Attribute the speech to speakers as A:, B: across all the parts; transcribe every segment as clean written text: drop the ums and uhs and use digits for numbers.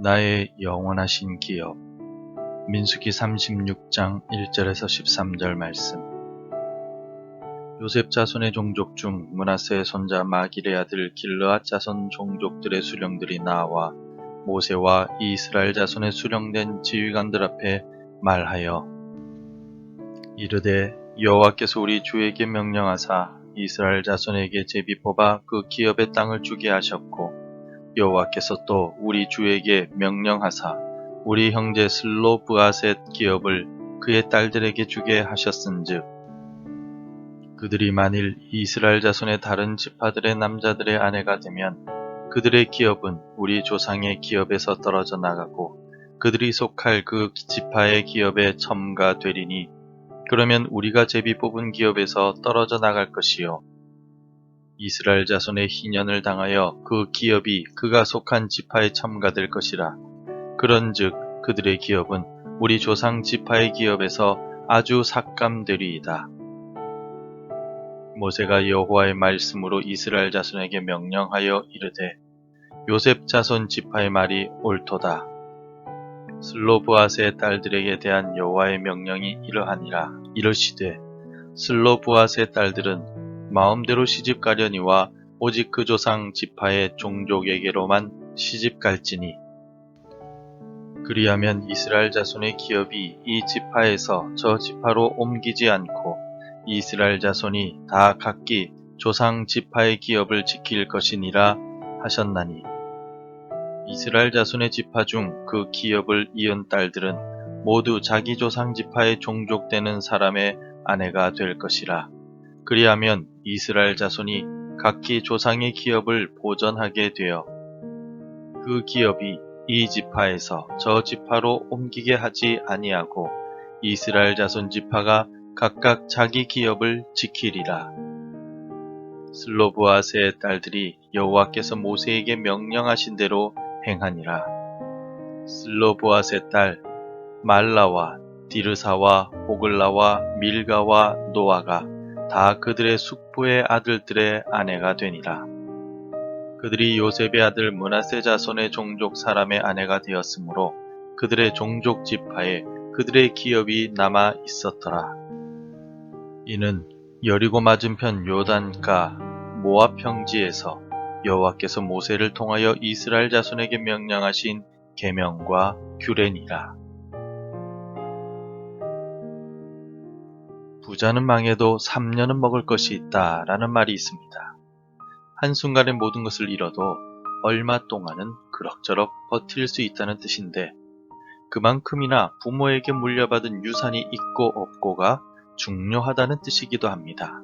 A: 나의 영원하신 기업. 민수기 36장 1절에서 13절 말씀. 요셉 자손의 종족 중 므낫세의 손자 마길의 아들 길르앗 자손 종족들의 수령들이 나와 모세와 이스라엘 자손의 수령된 지휘관들 앞에 말하여 이르되, 여호와께서 우리 주에게 명령하사 이스라엘 자손에게 제비 뽑아 그 기업의 땅을 주게 하셨고, 여호와께서 또 우리 주에게 명령하사 우리 형제 슬로브앗의 기업을 그의 딸들에게 주게 하셨은즉, 그들이 만일 이스라엘 자손의 다른 지파들의 남자들의 아내가 되면 그들의 기업은 우리 조상의 기업에서 떨어져 나가고 그들이 속할 그 지파의 기업에 첨가 되리니, 그러면 우리가 제비 뽑은 기업에서 떨어져 나갈 것이요, 이스라엘 자손의 희년을 당하여 그 기업이 그가 속한 지파에 첨가될 것이라. 그런즉 그들의 기업은 우리 조상 지파의 기업에서 아주 삭감되리이다. 모세가 여호와의 말씀으로 이스라엘 자손에게 명령하여 이르되, 요셉 자손 지파의 말이 옳도다. 슬로브앗의 딸들에게 대한 여호와의 명령이 이러하니라. 이르시되, 슬로브앗의 딸들은 마음대로 시집가려니와 오직 그 조상 지파의 종족에게로만 시집갈지니, 그리하면 이스라엘 자손의 기업이 이 지파에서 저 지파로 옮기지 않고 이스라엘 자손이 다 각기 조상 지파의 기업을 지킬 것이니라 하셨나니, 이스라엘 자손의 지파 중 그 기업을 이은 딸들은 모두 자기 조상 지파의 종족되는 사람의 아내가 될 것이라. 그리하면 이스라엘 자손이 각기 조상의 기업을 보전하게 되어 그 기업이 이 지파에서 저 지파로 옮기게 하지 아니하고 이스라엘 자손 지파가 각각 자기 기업을 지키리라. 슬로브앗의 딸들이 여호와께서 모세에게 명령하신 대로 행하니라. 슬로브앗의 딸 말라와 디르사와 호글라와 밀가와 노아가 다 그들의 숙부의 아들들의 아내가 되니라. 그들이 요셉의 아들 므낫세 자손의 종족 사람의 아내가 되었으므로 그들의 종족 지파에 그들의 기업이 남아 있었더라. 이는 여리고 맞은편 요단가 모압 평지에서 여호와께서 모세를 통하여 이스라엘 자손에게 명령하신 계명과 규례니라. 부자는 망해도 3년은 먹을 것이 있다 라는 말이 있습니다. 한순간에 모든 것을 잃어도 얼마 동안은 그럭저럭 버틸 수 있다는 뜻인데, 그만큼이나 부모에게 물려받은 유산이 있고 없고가 중요하다는 뜻이기도 합니다.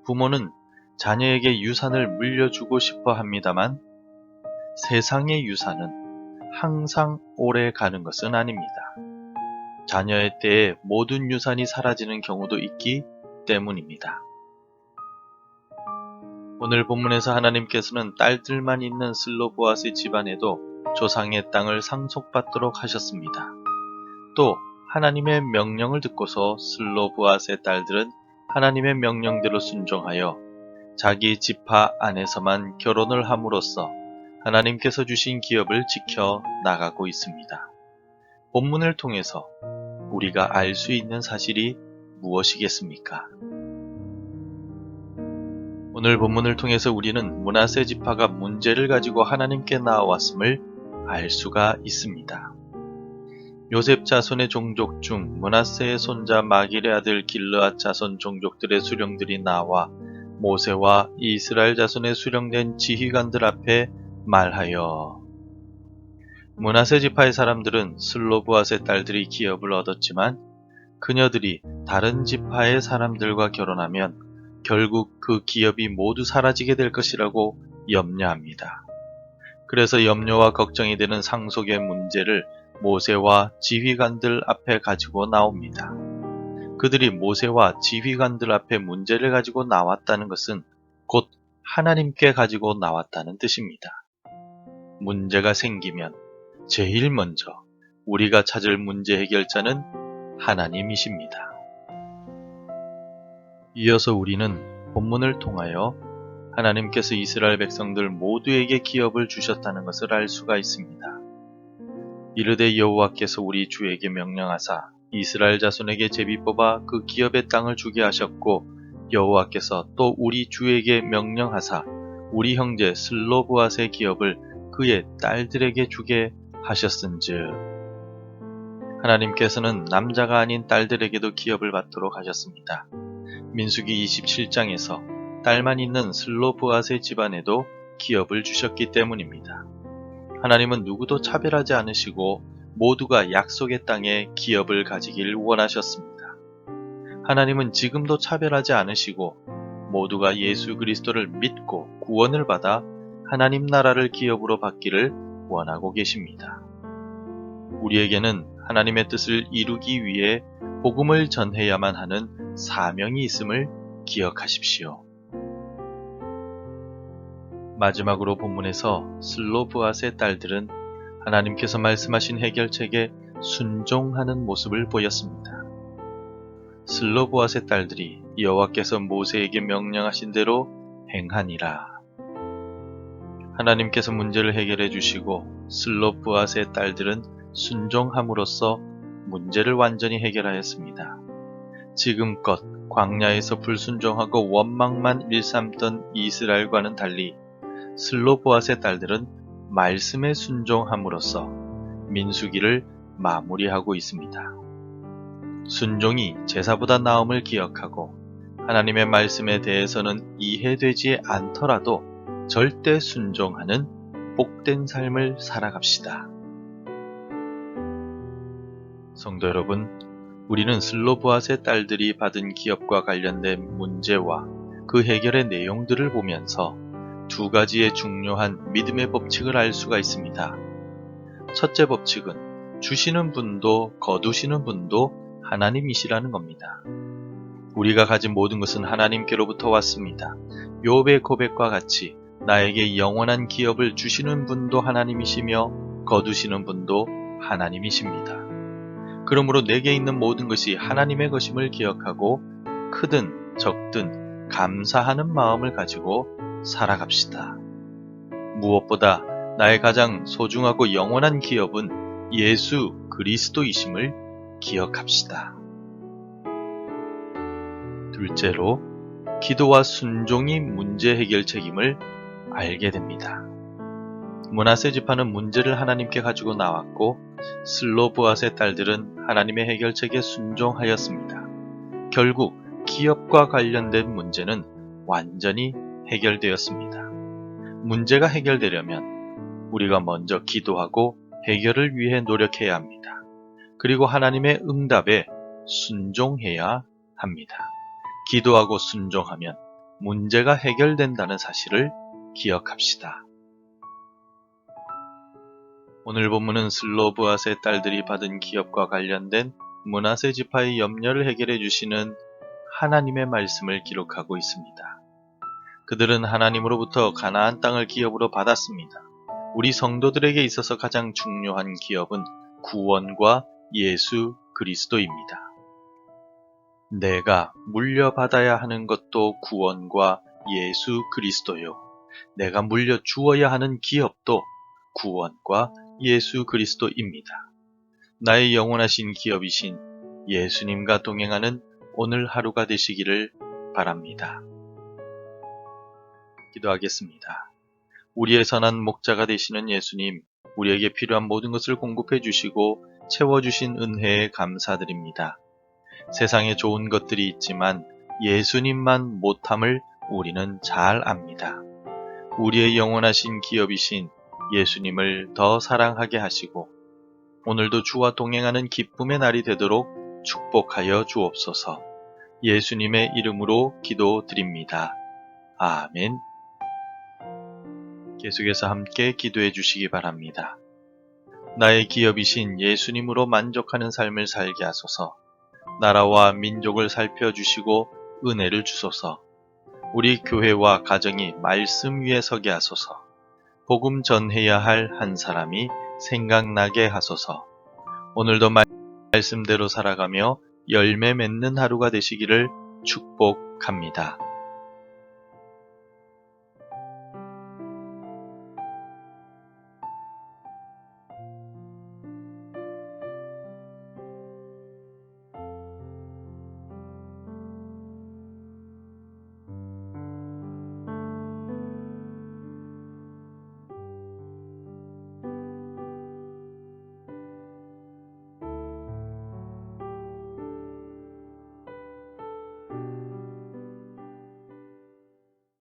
A: 부모는 자녀에게 유산을 물려주고 싶어 합니다만, 세상의 유산은 항상 오래 가는 것은 아닙니다. 자녀의 때에 모든 유산이 사라지는 경우도 있기 때문입니다. 오늘 본문에서 하나님께서는 딸들만 있는 슬로브앗의 집안에도 조상의 땅을 상속받도록 하셨습니다. 또 하나님의 명령을 듣고서 슬로브앗의 딸들은 하나님의 명령대로 순종하여 자기 지파 안에서만 결혼을 함으로써 하나님께서 주신 기업을 지켜 나가고 있습니다. 본문을 통해서 우리가 알 수 있는 사실이 무엇이겠습니까? 오늘 본문을 통해서 우리는 므낫세 지파가 문제를 가지고 하나님께 나아왔음을 알 수가 있습니다. 요셉 자손의 종족 중 므낫세의 손자 마길의 아들 길르앗 자손 종족들의 수령들이 나와 모세와 이스라엘 자손의 수령된 지휘관들 앞에 말하여, 므낫세 지파의 사람들은 슬로브앗의 딸들이 기업을 얻었지만 그녀들이 다른 지파의 사람들과 결혼하면 결국 그 기업이 모두 사라지게 될 것이라고 염려합니다. 그래서 염려와 걱정이 되는 상속의 문제를 모세와 지휘관들 앞에 가지고 나옵니다. 그들이 모세와 지휘관들 앞에 문제를 가지고 나왔다는 것은 곧 하나님께 가지고 나왔다는 뜻입니다. 문제가 생기면 제일 먼저 우리가 찾을 문제 해결자는 하나님이십니다. 이어서 우리는 본문을 통하여 하나님께서 이스라엘 백성들 모두에게 기업을 주셨다는 것을 알 수가 있습니다. 이르되 여호와께서 우리 주에게 명령하사 이스라엘 자손에게 제비 뽑아 그 기업의 땅을 주게 하셨고 여호와께서 또 우리 주에게 명령하사 우리 형제 슬로브앗의 기업을 그의 딸들에게 주게 하셨은즉 하나님께서는 남자가 아닌 딸들에게도 기업을 받도록 하셨습니다. 민수기 27장에서 딸만 있는 슬로브앗의 집안에도 기업을 주셨기 때문입니다. 하나님은 누구도 차별하지 않으시고 모두가 약속의 땅에 기업을 가지길 원하셨습니다. 하나님은 지금도 차별하지 않으시고 모두가 예수 그리스도를 믿고 구원을 받아 하나님 나라를 기업으로 받기를 원하고 계십니다. 우리에게는 하나님의 뜻을 이루기 위해 복음을 전해야만 하는 사명이 있음을 기억하십시오. 마지막으로 본문에서 슬로브앗의 딸들은 하나님께서 말씀하신 해결책에 순종하는 모습을 보였습니다. 슬로브앗의 딸들이 여호와께서 모세에게 명령하신 대로 행하니라. 하나님께서 문제를 해결해 주시고 슬로브앗의 딸들은 순종함으로써 문제를 완전히 해결하였습니다. 지금껏 광야에서 불순종하고 원망만 일삼던 이스라엘과는 달리 슬로브앗의 딸들은 말씀에 순종함으로써 민수기를 마무리하고 있습니다. 순종이 제사보다 나음을 기억하고 하나님의 말씀에 대해서는 이해되지 않더라도 절대 순종하는 복된 삶을 살아갑시다. 성도 여러분, 우리는 슬로브앗의 딸들이 받은 기업과 관련된 문제와 그 해결의 내용들을 보면서 두 가지의 중요한 믿음의 법칙을 알 수가 있습니다. 첫째 법칙은 주시는 분도 거두시는 분도 하나님이시라는 겁니다. 우리가 가진 모든 것은 하나님께로부터 왔습니다. 욥의 고백과 같이 나에게 영원한 기업을 주시는 분도 하나님이시며 거두시는 분도 하나님이십니다. 그러므로 내게 있는 모든 것이 하나님의 것임을 기억하고 크든 적든 감사하는 마음을 가지고 살아갑시다. 무엇보다 나의 가장 소중하고 영원한 기업은 예수 그리스도이심을 기억합시다. 둘째로, 기도와 순종이 문제 해결 책임을 알게 됩니다. 므낫세 지파는 문제를 하나님께 가지고 나왔고 슬로브앗의 딸들은 하나님의 해결책에 순종하였습니다. 결국 기업과 관련된 문제는 완전히 해결되었습니다. 문제가 해결되려면 우리가 먼저 기도하고 해결을 위해 노력해야 합니다. 그리고 하나님의 응답에 순종해야 합니다. 기도하고 순종하면 문제가 해결된다는 사실을 기억합시다. 오늘 본문은 슬로브앗의 딸들이 받은 기업과 관련된 므낫세 지파의 염려를 해결해 주시는 하나님의 말씀을 기록하고 있습니다. 그들은 하나님으로부터 가나안 땅을 기업으로 받았습니다. 우리 성도들에게 있어서 가장 중요한 기업은 구원과 예수 그리스도입니다. 내가 물려받아야 하는 것도 구원과 예수 그리스도요. 내가 물려주어야 하는 기업도 구원과 예수 그리스도입니다. 나의 영원하신 기업이신 예수님과 동행하는 오늘 하루가 되시기를 바랍니다. 기도하겠습니다. 우리의 선한 목자가 되시는 예수님, 우리에게 필요한 모든 것을 공급해 주시고 채워주신 은혜에 감사드립니다. 세상에 좋은 것들이 있지만 예수님만 못함을 우리는 잘 압니다. 우리의 영원하신 기업이신 예수님을 더 사랑하게 하시고 오늘도 주와 동행하는 기쁨의 날이 되도록 축복하여 주옵소서. 예수님의 이름으로 기도드립니다. 아멘. 계속해서 함께 기도해 주시기 바랍니다. 나의 기업이신 예수님으로 만족하는 삶을 살게 하소서. 나라와 민족을 살펴주시고 은혜를 주소서. 우리 교회와 가정이 말씀 위에 서게 하소서. 복음 전해야 할 한 사람이 생각나게 하소서. 오늘도 말씀대로 살아가며 열매 맺는 하루가 되시기를 축복합니다.